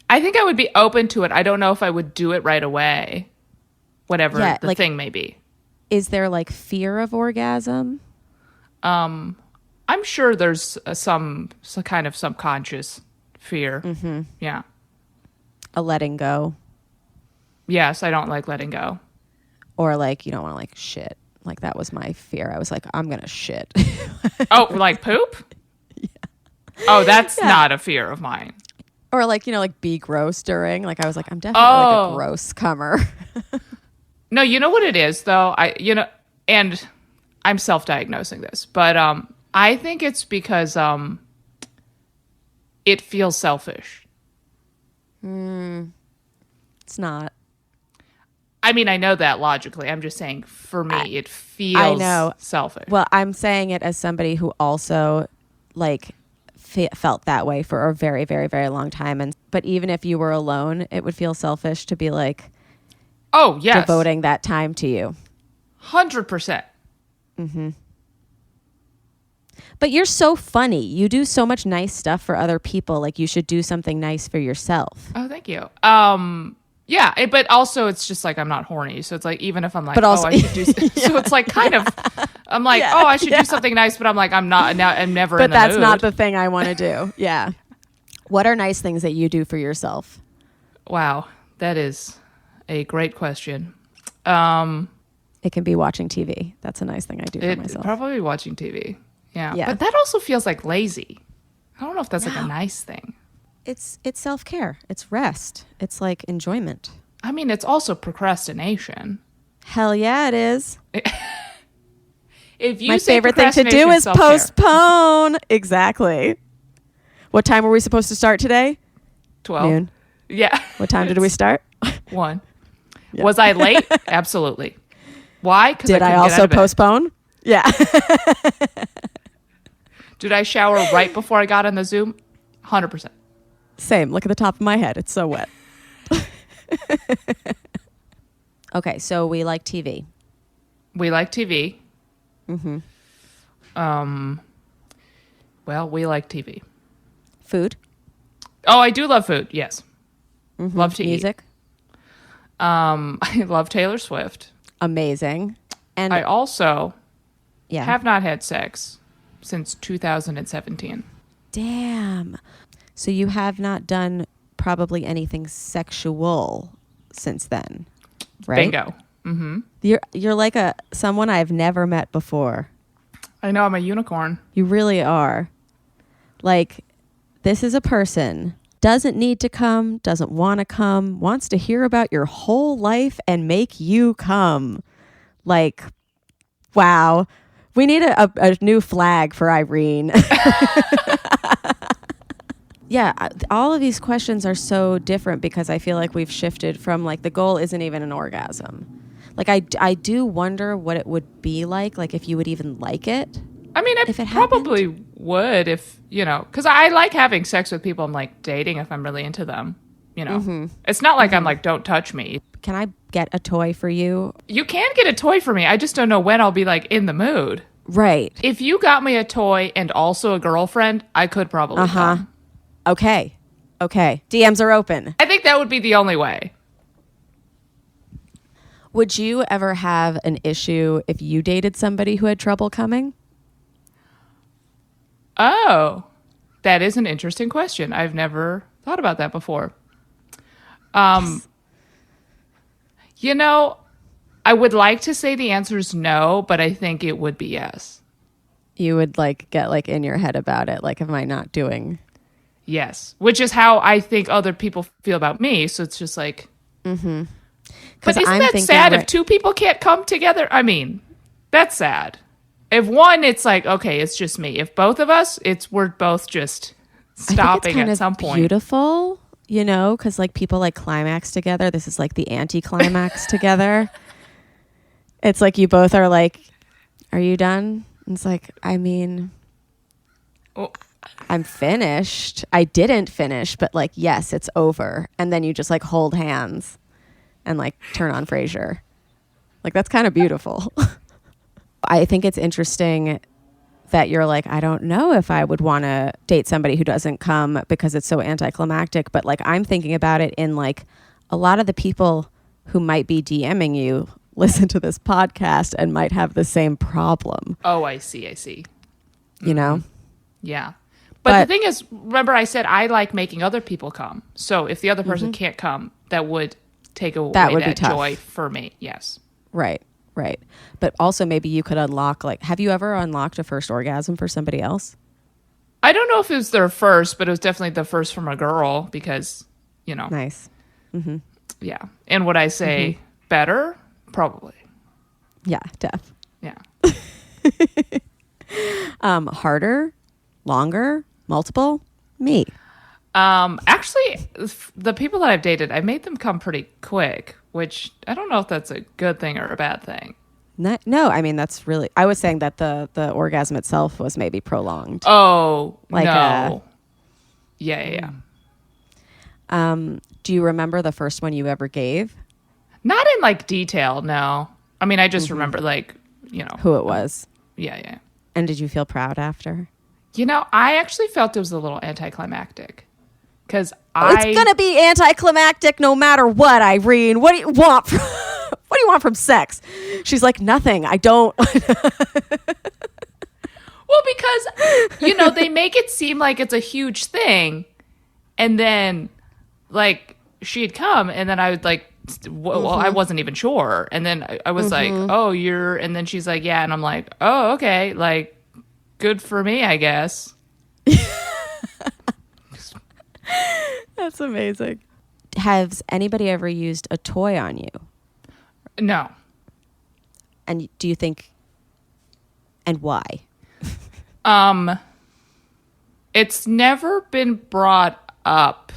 I think I would be open to it. I don't know if I would do it right away, whatever the thing may be. Is there like fear of orgasm? I'm sure there's some kind of subconscious fear. Mm-hmm. Yeah. A letting go. Yes, I don't like letting go. Or like you don't want to like shit. Like that was my fear. I was like, I'm going to shit. Oh, like poop? Yeah. Oh, that's not a fear of mine. Or like, like be gross during. Like I was like, I'm definitely like a gross comer. No, you know what it is though? And I'm self-diagnosing this, but I think it's because it feels selfish. It's not. I mean, I know that logically. I'm just saying for me, it feels selfish. Well, I'm saying it as somebody who also like felt that way for a very, very, very long time. But even if you were alone, it would feel selfish to be like, oh, yes, devoting that time to you. 100%. Mm-hmm. But you're so funny. You do so much nice stuff for other people. Like you should do something nice for yourself. Oh, thank you. Yeah, but also it's just like I'm not horny, so it's like even if I'm like, I should do, so it's like kind of, I'm like, I should do something nice, but I'm like, I'm not now. I'm never. But in the that's mood. not the thing I want to do. Yeah. What are nice things that you do for yourself? Wow, that is a great question. It can be watching TV. That's a nice thing I do for myself. Probably watching TV. Yeah, but that also feels like lazy. I don't know if that's like a nice thing. It's self-care. It's rest. It's like enjoyment. I mean, it's also procrastination. Hell yeah, it is. If you My favorite thing to do is self-care. Postpone. Exactly. What time were we supposed to start today? 12. Noon. Yeah. What time did we start? 1. Yeah. Was I late? Absolutely. Why? Because did I also postpone? Yeah. Did I shower right before I got on the Zoom? 100%. Same. Look at the top of my head. It's so wet. Okay, so we like TV. We like TV. Mm-hmm. Well, we like TV. Food? Oh, I do love food. Yes. Mm-hmm. Love to Music? Eat. I love Taylor Swift. Amazing. And I also have not had sex since 2017. Damn. So you have not done probably anything sexual since then, right? Bingo. Mm-hmm. You're like someone I've never met before. I know, I'm a unicorn. You really are. Like, this is a person, doesn't need to come, doesn't want to come, wants to hear about your whole life and make you come. Like, wow. We need a new flag for Irene. Yeah, all of these questions are so different because I feel like we've shifted from like the goal isn't even an orgasm. Like I do wonder what it would be like if you would even like it. I mean, I probably would if, because I like having sex with people I'm like dating if I'm really into them, Mm-hmm. It's not like I'm like, don't touch me. Can I get a toy for you? You can get a toy for me. I just don't know when I'll be like in the mood. Right. If you got me a toy and also a girlfriend, I could probably come. Okay. DMs are open. I think that would be the only way. Would you ever have an issue if you dated somebody who had trouble coming? Oh, that is an interesting question. I've never thought about that before. Yes. I would like to say the answer is no, but I think it would be yes. You would get in your head about it. Like, am I not doing? Yes. Which is how I think other people feel about me. So it's just like, mm-hmm. But isn't that sad if two people can't come together? I mean, that's sad. If one, it's like, okay, it's just me. If both of us, we're both just stopping at some point. Beautiful, because like people like climax together. This is like the anti-climax together. It's like you both are like, are you done? And it's like, I mean, I'm finished. I didn't finish, but like, yes, it's over. And then you just like hold hands and like turn on Frasier. Like, that's kind of beautiful. I think it's interesting that you're like, I don't know if I would want to date somebody who doesn't come because it's so anticlimactic. But like, I'm thinking about it in like a lot of the people who might be DMing you listen to this podcast and might have the same problem. Oh, I see. Mm-hmm. Yeah. But the thing is, remember I said I like making other people come. So if the other person can't come, that would take away that joy for me. Yes. Right. Right. But also maybe you could unlock, like, have you ever unlocked a first orgasm for somebody else? I don't know if it was their first, but it was definitely the first from a girl because, you know. Nice. Mm-hmm. Yeah. And would I say better? Probably. Yeah, def. Yeah. Harder, longer, multiple? Me. Actually, the people that I've dated, I made them come pretty quick, which I don't know if that's a good thing or a bad thing. No, I mean, that's really, I was saying that the orgasm itself was maybe prolonged. Oh, Like no. Yeah. Do you remember the first one you ever gave? Not in like detail, no. I mean, I just remember like, you know. Who it was. Yeah. And did you feel proud after? You know, I actually felt it was a little anticlimactic. Because It's going to be anticlimactic no matter what, Irene. What do you want from, what do you want from sex? She's like, nothing. I don't. Well, because, you know, they make it seem like it's a huge thing. And then, like, she'd come, and then I would, like, well, I wasn't even sure. And then I was like, oh, and then she's like, yeah. And I'm like, oh, okay. Like, good for me, I guess. That's amazing. Has anybody ever used a toy on you? No. And do you think, and why? It's never been brought up.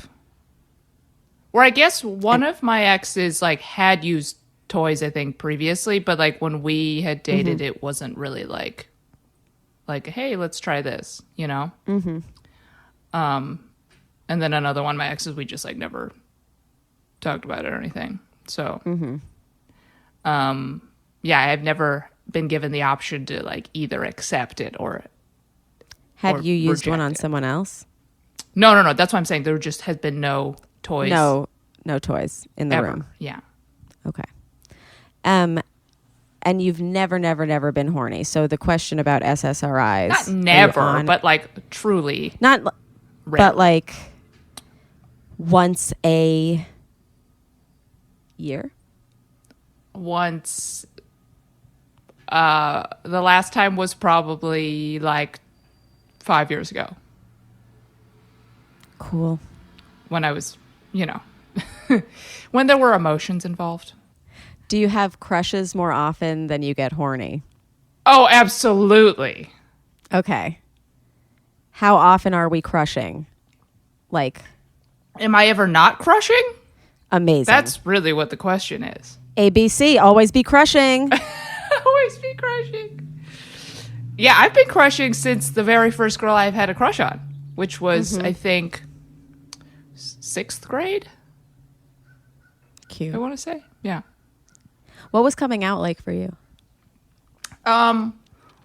Or I guess one of my exes like had used toys, I think, previously, but like when we had dated, it wasn't really like, hey, let's try this, you know? And then another one, my exes, we just like never talked about it or anything. So, yeah, I've never been given the option to like either accept it or Have you used one reject on it. someone else? No. That's what I'm saying. There just has been no toys. No toys in the ever. room. Yeah. Okay. And you've never been horny. So the question about SSRIs. Not never, but like truly. Not, rarely. but like once a year? Once. The last time was probably like 5 years ago. Cool. When I was, you know, when there were emotions involved. Do you have crushes more often than you get horny? Oh, absolutely. Okay. How often are we crushing? Like, Am I ever not crushing? amazing. That's really what the question is. ABC, always be crushing. Always be crushing. Yeah, I've been crushing since the very first girl I've had a crush on, which was, I think, 6th grade, Cute. I want to say. Yeah. What was coming out like for you? Well,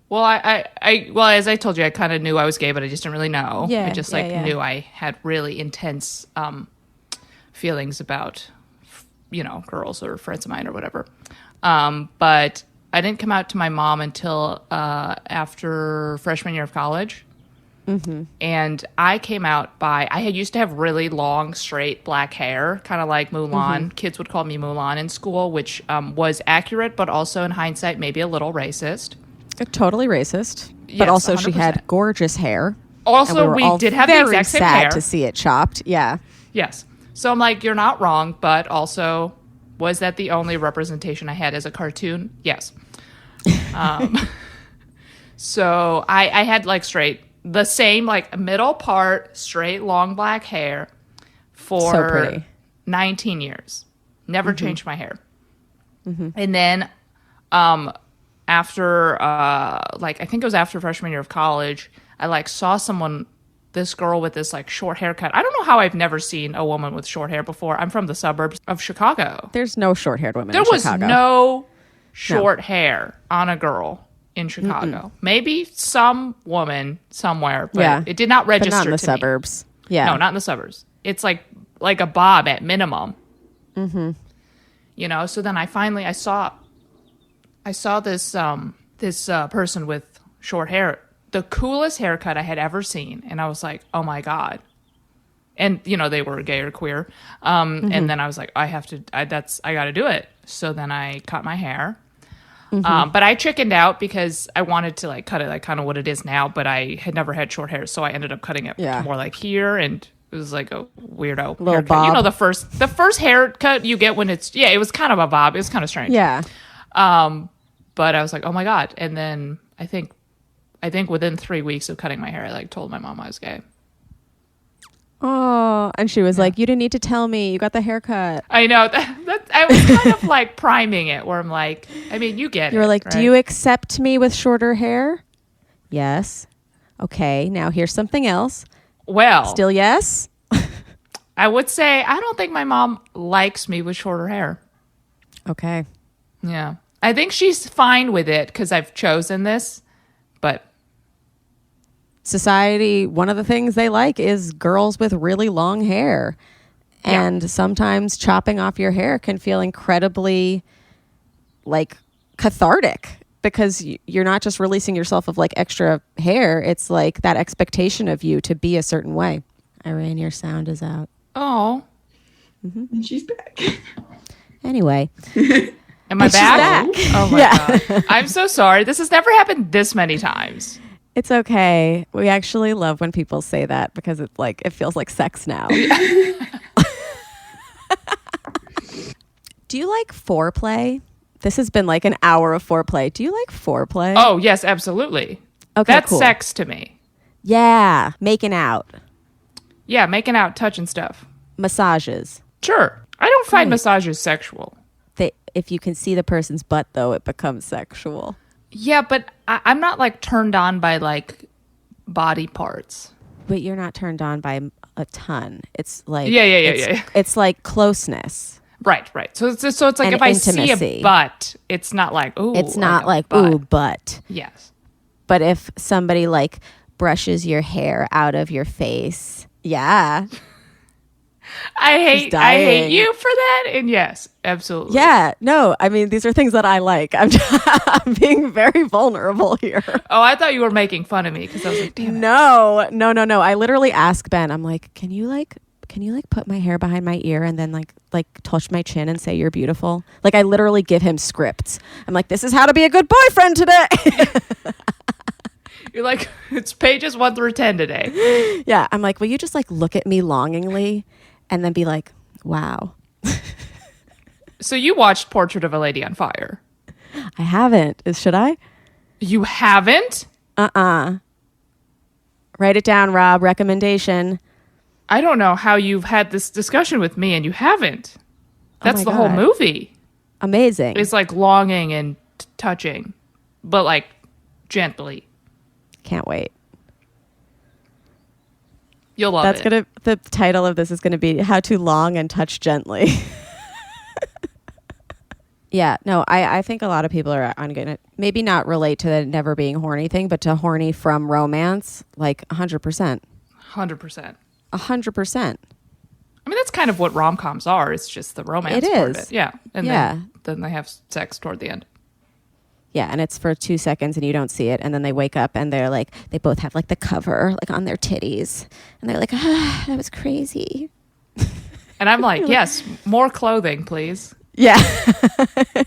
well, as I told you, I kind of knew I was gay, but I just didn't really know. Yeah, I just yeah. knew I had really intense feelings about, you know, girls or friends of mine or whatever. But I didn't come out to my mom until after freshman year of college. And I came out I had used to have really long, straight black hair, kind of like Mulan. Kids would call me Mulan in school, which was accurate, but also in hindsight, maybe a little racist. Totally racist. Yes, But also she 100%. had gorgeous hair. Also, And we were all did have the very exact same sad hair. to see it chopped. Yeah. Yes. So I'm like, you're not wrong, but also, was that the only representation I had as a cartoon? Yes. So I had like the same like middle part, straight, long black hair So for pretty. 19 years. Never changed my hair. And then after, like, I think it was after freshman year of college, I like saw this girl with this like short haircut. I don't know how I've never seen a woman with short hair before. I'm from the suburbs of Chicago. There's no short-haired women There in was Chicago. no short hair on a girl in Chicago. Maybe some woman somewhere, but it did not register but not in the to me. suburbs. Yeah. No, not in the suburbs. It's like a bob at minimum. You know, so then I saw this this person with short hair, the coolest haircut I had ever seen, and I was like, oh my God. And you know, they were gay or queer. And then I was like, I got to do it. So then I cut my hair. But I chickened out because I wanted to like cut it like kind of what it is now, but I had never had short hair, so I ended up cutting it more like here, and it was like a weirdo little haircut. bob. You know, the first haircut you get when it's it was kind of a bob. It was kind of strange. Yeah. But I was like, oh my God. And then I think within 3 weeks of cutting my hair, I like told my mom I was gay. Oh, and she was like, you didn't need to tell me. You got the haircut. I know. I was kind of like priming it where I'm like, I mean, you get it. You were like, right? do you accept me with shorter hair? Yes. Okay, now here's something else. Well. Still yes? I would say I don't think my mom likes me with shorter hair. Okay. Yeah. I think she's fine with it because I've chosen this, but... Society, one of the things they like is girls with really long hair. And sometimes chopping off your hair can feel incredibly like cathartic because you're not just releasing yourself of like extra hair. It's like that expectation of you to be a certain way. Irene, your sound is out. Oh. And she's back. Anyway. Am I back? She's back. Oh my God. I'm so sorry. This has never happened this many times. It's okay. We actually love when people say that because it's like it feels like sex now. Do you like foreplay? This has been like an hour of foreplay. Do you like foreplay? Oh, yes, absolutely. Okay, That's cool. sex to me. Yeah, making out. Yeah, making out, touching stuff. Massages. Sure. I don't find massages sexual. If you can see the person's butt, though, it becomes sexual. Yeah, but I'm not like turned on by like body parts. But you're not turned on by a ton. It's like Yeah. It's like closeness. Right. So it's like And if I intimacy. see a butt, it's not like ooh. It's not like butt. ooh, butt. Yes. But if somebody like brushes your hair out of your face, yeah. I hate dying. you for that. And yes, absolutely. Yeah, no, I mean, these are things that I like. I'm being very vulnerable here. Oh, I thought you were making fun of me because I was like, damn it. No. I literally ask Ben, I'm like, can you put my hair behind my ear and then like touch my chin and say you're beautiful? Like I literally give him scripts. I'm like, this is how to be a good boyfriend today. You're like, it's pages 1 through 10 today. Yeah, I'm like, will you just like look at me longingly and then be like, wow. So you watched Portrait of a Lady on Fire. I haven't. Should I? You haven't? Write it down, Rob. Recommendation. I don't know how you've had this discussion with me and you haven't. That's my the whole God. movie. Amazing. It's like longing and touching, but like gently. Can't wait. You'll love it. The title of this is gonna be How to Long and Touch Gently. Yeah, no, I think a lot of people are gonna maybe not relate to the never being horny thing, but to horny from romance, like 100%. 100%. 100%. I mean, that's kind of what rom-coms are. It's just the romance It part of is. it. Yeah. And Yeah. then they have sex toward the end. Yeah, and it's for 2 seconds and you don't see it, and then they wake up and they're like, they both have like the cover like on their titties, and they're like, that was crazy. And I'm like, yes, more clothing, please. Yeah.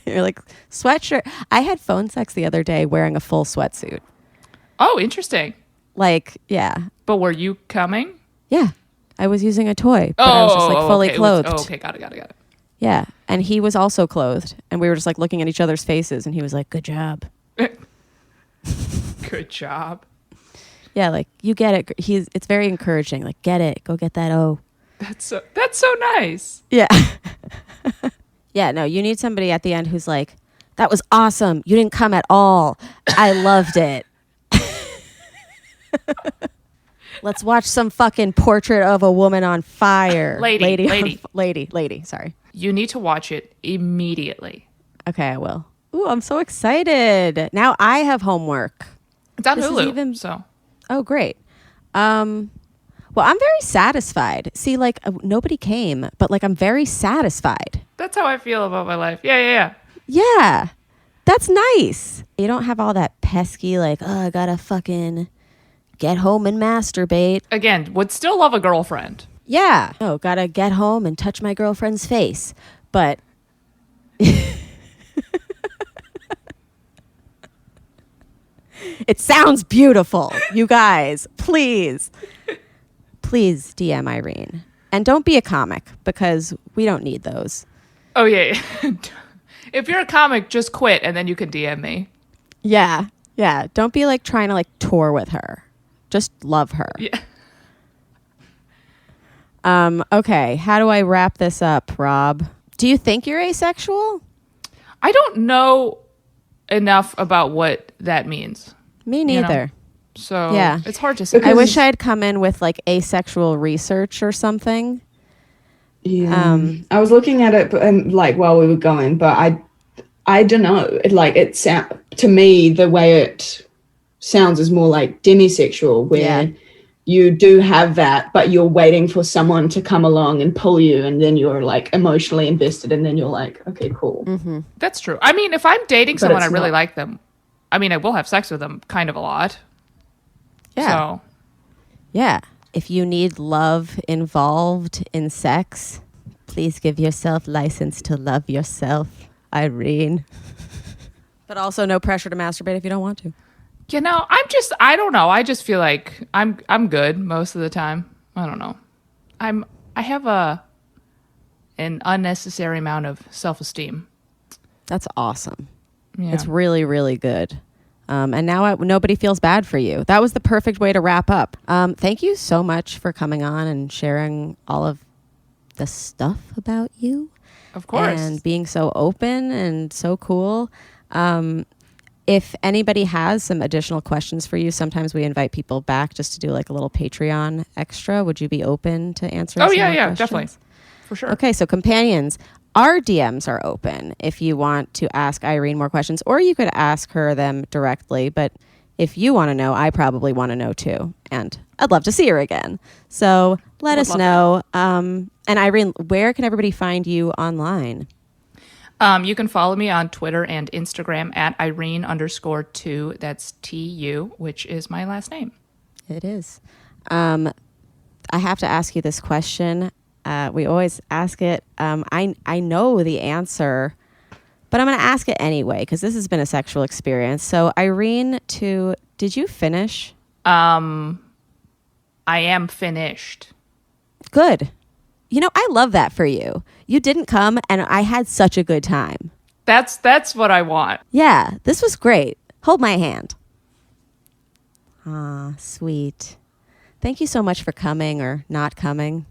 You're like, sweatshirt. I had phone sex the other day wearing a full sweatsuit. Oh, interesting. Like, yeah. But were you coming? Yeah. I was using a toy, but I was just like fully okay. clothed. Okay, got it. Yeah. And he was also clothed, and we were just like looking at each other's faces, and he was like, good job. Good job. Yeah, like, you get it. It's very encouraging. Like, get it. Go get that O. That's so nice. Yeah. Yeah, no, you need somebody at the end who's like, that was awesome. You didn't come at all. I loved it. Let's watch some fucking Portrait of a Woman on Fire. Lady. Sorry. You need to watch it immediately. Okay, I will. Ooh, I'm so excited. Now I have homework. It's on This is Hulu. So Oh, great. Well, I'm very satisfied. See, like, nobody came, but like, I'm very satisfied. that's how I feel about my life. Yeah. Yeah, that's nice. You don't have all that pesky, like, oh, I gotta fucking get home and masturbate. Again, would still love a girlfriend. Yeah. Oh, gotta get home and touch my girlfriend's face. But It sounds beautiful. You guys, please DM Irene. And don't be a comic because we don't need those. Oh, yeah. If you're a comic, just quit and then you can DM me. Yeah. Yeah. Don't be like trying to like tour with her. Just love her. Yeah. Okay. How do I wrap this up, Rob? Do you think you're asexual? I don't know enough about what that means. Me neither. You know? So yeah, it's hard to say. I wish I had come in with like asexual research or something. Yeah, I was looking at it like while we were going, but I don't know. To me, the way it sounds is more like demisexual, where you do have that, but you're waiting for someone to come along and pull you, and then you're like emotionally invested, and then you're like, okay, cool. Mm-hmm. That's true. I mean, if I'm dating someone, I really like them. I mean, I will have sex with them kind of a lot. Yeah. So. Yeah. If you need love involved in sex, please give yourself license to love yourself, Irene. But also no pressure to masturbate if you don't want to. You know, I don't know. I just feel like I'm good most of the time. I don't know. I have an unnecessary amount of self-esteem. That's awesome. Yeah. It's really, really good. And now nobody feels bad for you. That was the perfect way to wrap up. Thank you so much for coming on and sharing all of the stuff about you. Of course. And being so open and so cool. If anybody has some additional questions for you, sometimes we invite people back just to do like a little Patreon extra. Would you be open to answering some more questions? Definitely. For sure. Okay, so companions, our DMs are open if you want to ask Irene more questions, or you could ask her them directly. But if you want to know, I probably want to know too. And I'd love to see her again. So let us know. And Irene, where can everybody find you online? You can follow me on Twitter and Instagram at Irene_Tu. That's TU, which is my last name. It is. I have to ask you this question. We always ask it. I know the answer, but I'm going to ask it anyway because this has been a sexual experience. So, Irene Tu, did you finish? I am finished. Good. You know, I love that for you. You didn't come, and I had such a good time. That's what I want. Yeah, this was great. Hold my hand. Ah, sweet. Thank you so much for coming or not coming.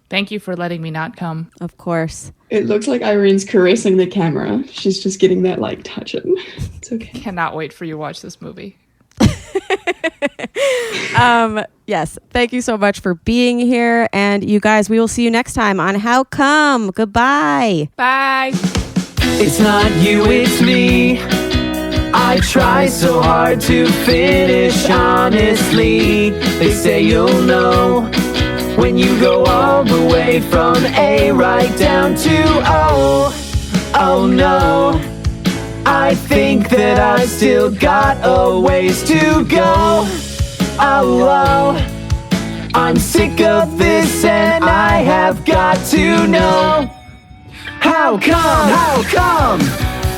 Thank you for letting me not come. Of course. It looks like Irene's caressing the camera. She's just getting that like touching. It's okay. Cannot wait for you to watch this movie. Yes, thank you so much for being here. And you guys, we will see you next time on How Come? Goodbye. Bye. It's not you, it's me. I try so hard to finish honestly. They say you'll know when you go all the way from A right down to O. Oh no, I think that I still got a ways to go. Oh, I'm sick of this and I have got to know. How come? How come?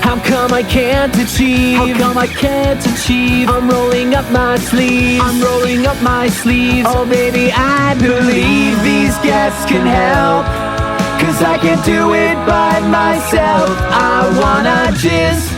How come I can't achieve? How come I can't achieve? I'm rolling up my sleeves. I'm rolling up my sleeves. Oh baby, I believe these guests can help. 'Cause I can't do it by myself. I wanna jizz